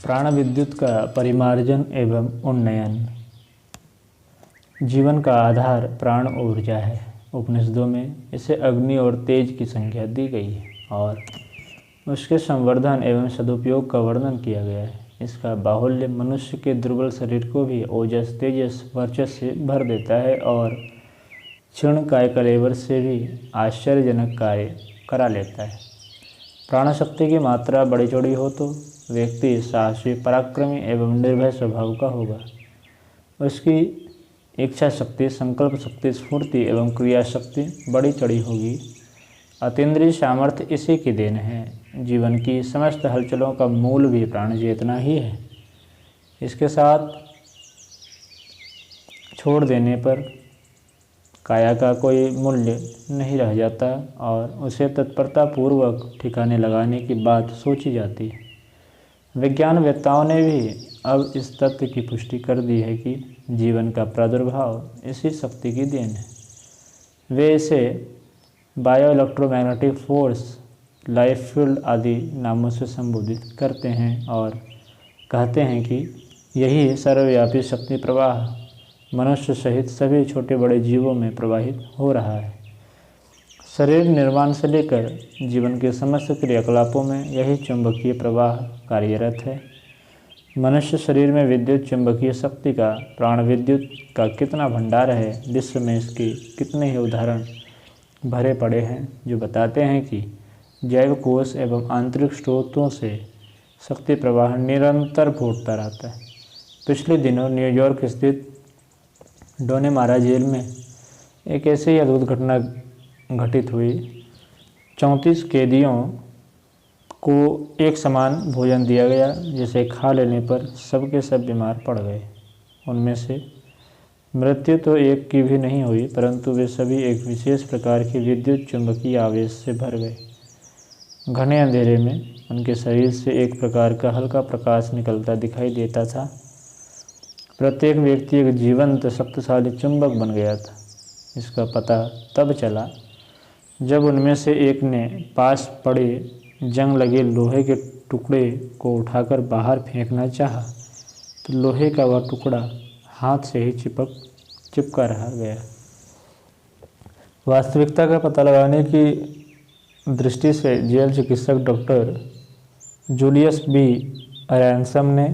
प्राण विद्युत का परिमार्जन एवं उन्नयन। जीवन का आधार प्राण ऊर्जा है। उपनिषदों में इसे अग्नि और तेज की संज्ञा दी गई है और उसके संवर्धन एवं सदुपयोग का वर्णन किया गया है। इसका बाहुल्य मनुष्य के दुर्बल शरीर को भी ओजस तेजस वर्चस्व से भर देता है और क्षीण काय कलेवर से भी आश्चर्यजनक कार्य करा लेता है। प्राण शक्ति की मात्रा बड़ी चौड़ी हो तो व्यक्ति साहसी पराक्रमी एवं निर्भय स्वभाव का होगा। उसकी इच्छा शक्ति संकल्प शक्ति स्फूर्ति एवं क्रिया शक्ति बड़ी चढ़ी होगी। अतीन्द्रिय सामर्थ्य इसी की देन है। जीवन की समस्त हलचलों का मूल भी प्राण चेतना ही है। इसके साथ छोड़ देने पर काया का कोई मूल्य नहीं रह जाता और उसे तत्परतापूर्वक ठिकाने लगाने की बात सोची जाती है। विज्ञानवेत्ताओं ने भी अब इस तथ्य की पुष्टि कर दी है कि जीवन का प्रादुर्भाव इसी शक्ति की देन है। वे इसे bio electromagnetic force, life field आदि नामों से संबोधित करते हैं और कहते हैं कि यही सर्वव्यापी शक्ति प्रवाह मनुष्य सहित सभी छोटे बड़े जीवों में प्रवाहित हो रहा है। शरीर निर्माण से लेकर जीवन के समस्त क्रियाकलापों में यही चुंबकीय प्रवाह कार्यरत है। मनुष्य शरीर में विद्युत चुंबकीय शक्ति का, प्राण विद्युत का कितना भंडार है, विश्व में इसके कितने ही उदाहरण भरे पड़े हैं जो बताते हैं कि जैव कोष एवं आंतरिक स्रोतों से शक्ति प्रवाह निरंतर फूटता रहता है। पिछले दिनों न्यूयॉर्क स्थित डोनेमारा जेल में एक ऐसी ही अद्भुत घटना घटित हुई। 34 कैदियों को एक समान भोजन दिया गया जिसे खा लेने पर सबके सब बीमार पड़ गए। उनमें से मृत्यु तो एक की भी नहीं हुई, परंतु वे सभी एक विशेष प्रकार के विद्युत चुंबकीय आवेश से भर गए। घने अंधेरे में उनके शरीर से एक प्रकार का हल्का प्रकाश निकलता दिखाई देता था। प्रत्येक व्यक्ति एक जीवंत शक्तिशाली चुंबक बन गया था। इसका पता तब चला जब उनमें से एक ने पास पड़े जंग लगे लोहे के टुकड़े को उठाकर बाहर फेंकना चाहा तो लोहे का वह टुकड़ा हाथ से ही चिपका रह गया। वास्तविकता का पता लगाने की दृष्टि से जेल चिकित्सक डॉक्टर जूलियस बी रैनसम ने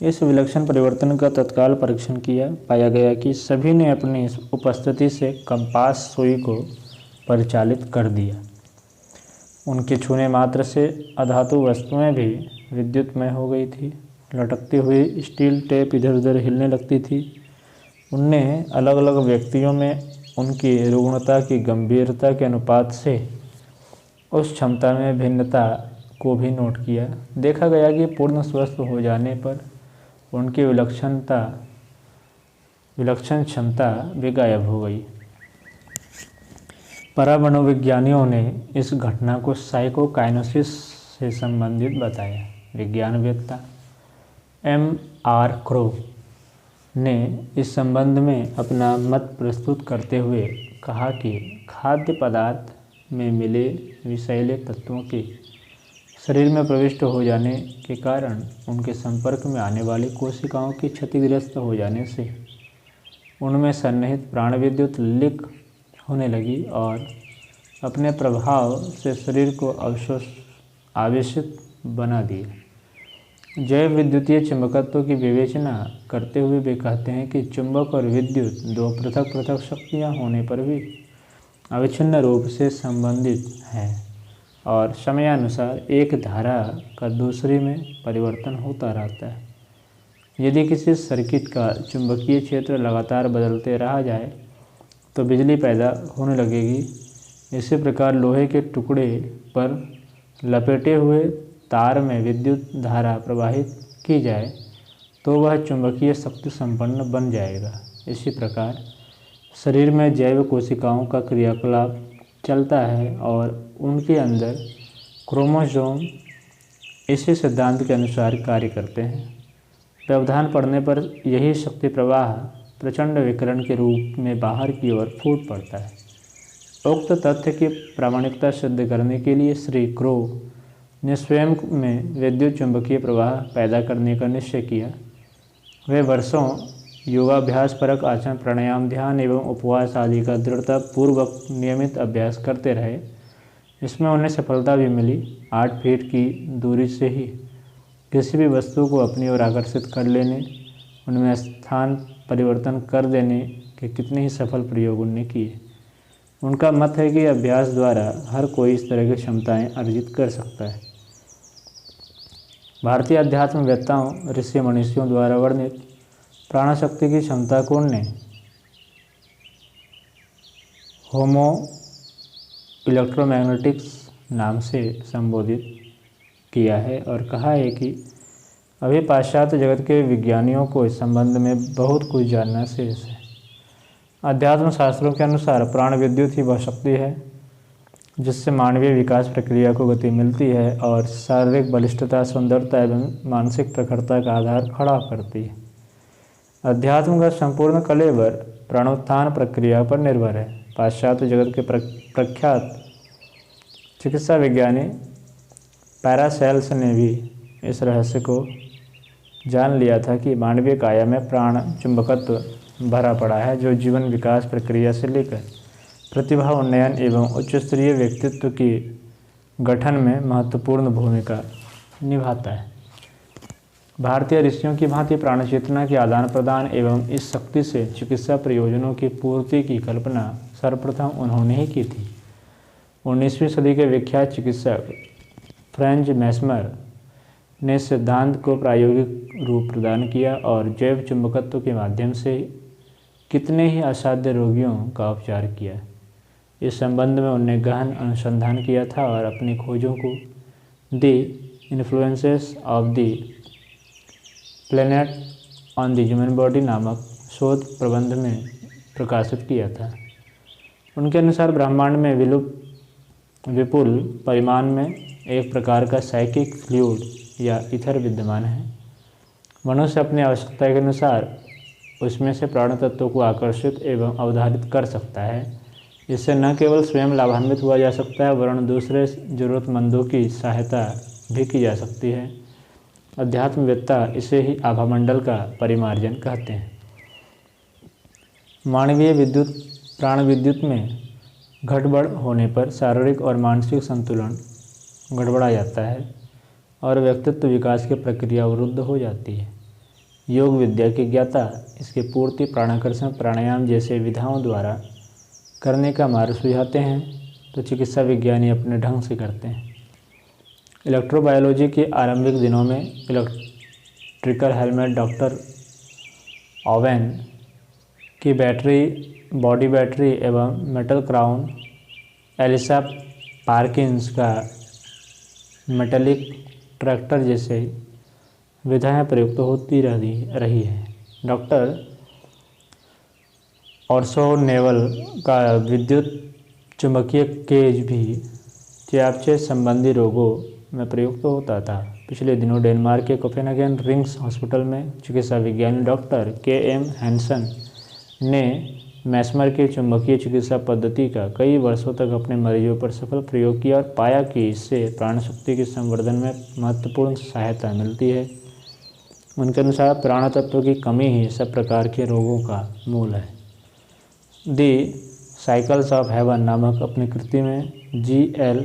इस विलक्षण परिवर्तन का तत्काल परीक्षण किया। पाया गया कि सभी ने अपनी उपस्थिति से कंपास सुई को परिचालित कर दिया। उनके छूने मात्र से अधातु वस्तुएं भी विद्युतमय हो गई थी। लटकती हुई स्टील टेप इधर उधर हिलने लगती थी। उनने अलग अलग व्यक्तियों में उनकी रुग्णता की गंभीरता के अनुपात से उस क्षमता में भिन्नता को भी नोट किया। देखा गया कि पूर्ण स्वस्थ हो जाने पर उनकी विलक्षण क्षमता भी गायब हो गई। परामनोविज्ञानियों ने इस घटना को साइकोकाइनेसिस से संबंधित बताया। विज्ञानवेत्ता M.R. क्रो ने इस संबंध में अपना मत प्रस्तुत करते हुए कहा कि खाद्य पदार्थ में मिले विषैले तत्वों के शरीर में प्रविष्ट हो जाने के कारण उनके संपर्क में आने वाली कोशिकाओं की क्षतिग्रस्त हो जाने से उनमें सन्निहित प्राण विद्युत लीक होने लगी और अपने प्रभाव से शरीर को आवेशित बना दिया। जैव विद्युतीय चुंबकत्व की विवेचना करते हुए वे कहते हैं कि चुंबक और विद्युत दो पृथक पृथक शक्तियाँ होने पर भी अविच्छिन्न रूप से संबंधित हैं और समयानुसार एक धारा का दूसरी में परिवर्तन होता रहता है। यदि किसी सर्किट का चुंबकीय क्षेत्र लगातार बदलते रहा जाए तो बिजली पैदा होने लगेगी। इसी प्रकार लोहे के टुकड़े पर लपेटे हुए तार में विद्युत धारा प्रवाहित की जाए तो वह चुंबकीय शक्ति संपन्न बन जाएगा। इसी प्रकार शरीर में जैव कोशिकाओं का क्रियाकलाप चलता है और उनके अंदर क्रोमोसोम इसी सिद्धांत के अनुसार कार्य करते हैं। व्यवधान पड़ने पर यही शक्ति प्रवाह प्रचंड विकिरण के रूप में बाहर की ओर फूट पड़ता है। उक्त तथ्य की प्रामाणिकता सिद्ध करने के लिए श्री क्रो ने स्वयं में विद्युत चुंबकीय प्रवाह पैदा करने का निश्चय किया। वे वर्षों योगाभ्यास परक आचरण, प्राणायाम, ध्यान एवं उपवास आदि का दृढ़तापूर्वक नियमित अभ्यास करते रहे। इसमें उन्हें सफलता भी मिली। 8 फीट की दूरी से ही किसी भी वस्तु को अपनी ओर आकर्षित कर लेने, उनमें स्थान परिवर्तन कर देने के कितने ही सफल प्रयोग उन्होंने किए। उनका मत है कि अभ्यास द्वारा हर कोई इस तरह की क्षमताएं अर्जित कर सकता है। भारतीय अध्यात्मवेत्ताओं, ऋषि मनीषियों द्वारा वर्णित प्राणशक्ति की क्षमता को उन्होंने होमो इलेक्ट्रोमैग्नेटिक्स नाम से संबोधित किया है और कहा है कि अभी पाश्चात्य जगत के विज्ञानियों को इस संबंध में बहुत कुछ जानना शेष है। अध्यात्म शास्त्रों के अनुसार प्राण विद्युत ही वह शक्ति है जिससे मानवीय विकास प्रक्रिया को गति मिलती है और शारीरिक बलिष्ठता, सुंदरता एवं मानसिक प्रखरता का आधार खड़ा करती है। अध्यात्म का संपूर्ण कलेवर प्राणोत्थान प्रक्रिया पर निर्भर है। पाश्चात्य जगत के प्रख्यात चिकित्सा विज्ञानी पैरासेल्स ने भी इस रहस्य को जान लिया था कि मानवीय काया में प्राण चुंबकत्व भरा पड़ा है, जो जीवन विकास प्रक्रिया से लेकर प्रतिभा उन्नयन एवं उच्च स्तरीय व्यक्तित्व के गठन में महत्वपूर्ण भूमिका निभाता है। भारतीय ऋषियों की भांति प्राण चेतना के आदान प्रदान एवं इस शक्ति से चिकित्सा प्रयोजनों की पूर्ति की कल्पना सर्वप्रथम उन्होंने ही की थी। 19वीं सदी के विख्यात चिकित्सक फ्रेंच मैस्मर ने सिद्धांत को प्रायोगिक रूप प्रदान किया और जैव चुंबकत्व के माध्यम से कितने ही असाध्य रोगियों का उपचार किया। इस संबंध में उन्होंने गहन अनुसंधान किया था और अपनी खोजों को the influences of the planet on the human body नामक शोध प्रबंध में प्रकाशित किया था। उनके अनुसार ब्रह्मांड में विपुल परिमाण में एक प्रकार का साइकिक फ्लूइड या ईथर विद्यमान है। मनुष्य अपनी आवश्यकता के अनुसार उसमें से प्राण तत्वों को आकर्षित एवं अवधारित कर सकता है। इससे न केवल स्वयं लाभान्वित हुआ जा सकता है वरन दूसरे जरूरतमंदों की सहायता भी की जा सकती है। अध्यात्मवेत्ता इसे ही आभामंडल का परिमार्जन कहते हैं। मानवीय प्राण विद्युत में गड़बड़ होने पर शारीरिक और मानसिक संतुलन गड़बड़ा जाता है और व्यक्तित्व विकास की प्रक्रिया अवरुद्ध हो जाती है। योग विद्या के ज्ञाता इसकी पूर्ति प्राणाकर्षण, प्राणायाम जैसे विधाओं द्वारा करने का मार्ग सुझाते हैं तो चिकित्सा विज्ञानी अपने ढंग से करते हैं। इलेक्ट्रोबायोलॉजी के आरंभिक दिनों में इलेक्ट्रिकल हेलमेट डॉक्टर ओवेन की बॉडी बैटरी एवं मेटल क्राउन, एलिसा पार्किंस का मेटालिक ट्रैक्टर जैसे विधाएं प्रयुक्त होती रही है। डॉक्टर ऑर्सोनेवल का विद्युत चुंबकीय केज भी चयापचय संबंधी रोगों में प्रयुक्त होता था। पिछले दिनों डेनमार्क के कोपेनहेगन रिंग्स हॉस्पिटल में चिकित्सा विज्ञानी डॉक्टर के.एम. हैंसन ने मैस्मर की चुंबकीय चिकित्सा पद्धति का कई वर्षों तक अपने मरीजों पर सफल प्रयोग किया और पाया कि इससे प्राणशक्ति के संवर्धन में महत्वपूर्ण सहायता मिलती है। उनके अनुसार प्राण तत्व की कमी ही सब प्रकार के रोगों का मूल है। दी साइकिल्स ऑफ हेवन नामक अपनी कृति में जी.एल.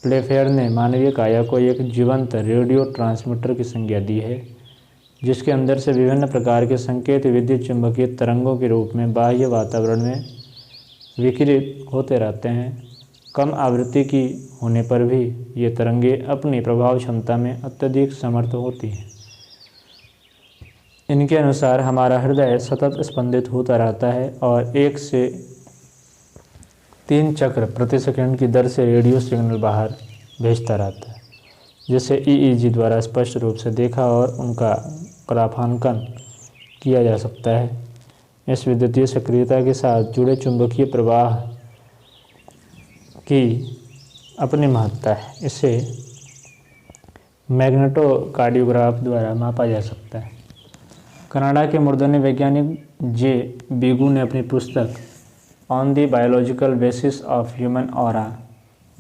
प्लेफेयर ने मानवीय काया को एक जीवंत रेडियो ट्रांसमीटर की संज्ञा दी है, जिसके अंदर से विभिन्न प्रकार के संकेत विद्युत चुंबकीय तरंगों के रूप में बाह्य वातावरण में विकिरित होते रहते हैं। कम आवृत्ति की होने पर भी ये तरंगे अपनी प्रभाव क्षमता में अत्यधिक समर्थ होती हैं। इनके अनुसार हमारा हृदय सतत स्पंदित होता रहता है और 1 से 3 चक्र प्रति सेकंड की दर से रेडियो सिग्नल बाहर भेजता रहता है, जिसे ईईजी द्वारा स्पष्ट रूप से देखा और उनका ग्राफांकन किया जा सकता है। इस विद्युतीय सक्रियता के साथ जुड़े चुंबकीय प्रवाह की अपनी महत्ता है। इसे मैग्नेटोकार्डियोग्राफ द्वारा मापा जा सकता है। कनाडा के मूर्धन्य वैज्ञानिक जे. बीगू ने अपनी पुस्तक on the biological basis of human aura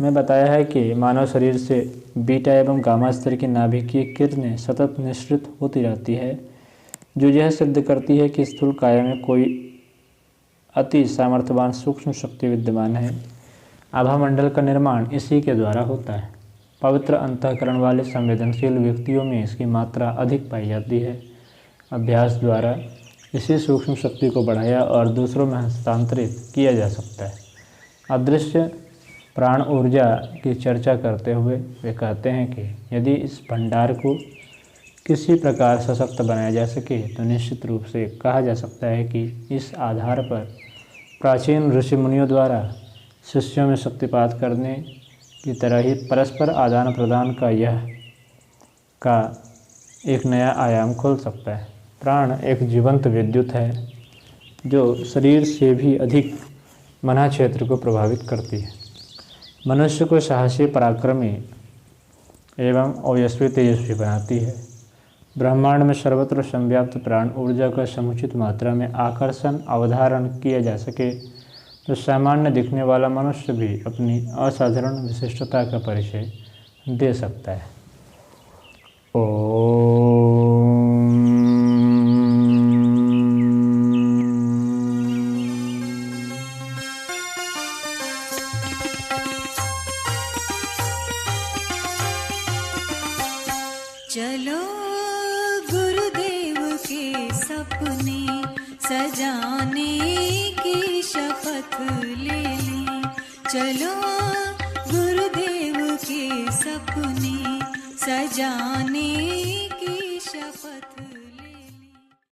में बताया है कि मानव शरीर से बीटा एवं गामा स्तर की नाभिकीय किरणें सतत निःसृत होती रहती है, जो यह सिद्ध करती है कि स्थूल काया में कोई अति सामर्थ्यवान सूक्ष्म शक्ति विद्यमान है। आभामंडल का निर्माण इसी के द्वारा होता है। पवित्र अंतःकरण वाले संवेदनशील व्यक्तियों में इसकी मात्रा अधिक पाई जाती है। अभ्यास द्वारा इसी सूक्ष्म शक्ति को बढ़ाया और दूसरों में हस्तांतरित किया जा सकता है। अदृश्य प्राण ऊर्जा की चर्चा करते हुए वे कहते हैं कि यदि इस भंडार को किसी प्रकार सशक्त बनाया जा सके तो निश्चित रूप से कहा जा सकता है कि इस आधार पर प्राचीन ऋषि मुनियों द्वारा शिष्यों में शक्तिपात करने की तरह ही परस्पर आदान प्रदान का एक नया आयाम खुल सकता है। प्राण एक जीवंत विद्युत है जो शरीर से भी अधिक मना क्षेत्र को प्रभावित करती है। मनुष्य को साहसी, पराक्रमी एवं ओजस्वी तेजस्वी बनाती है। ब्रह्मांड में सर्वत्र संव्याप्त प्राण ऊर्जा का समुचित मात्रा में आकर्षण अवधारण किया जा सके तो सामान्य दिखने वाला मनुष्य भी अपनी असाधारण विशिष्टता का परिचय दे सकता है। चलो गुरुदेव के सपने सजाने की शपथ ले लें। चलो गुरुदेव के सपने सजाने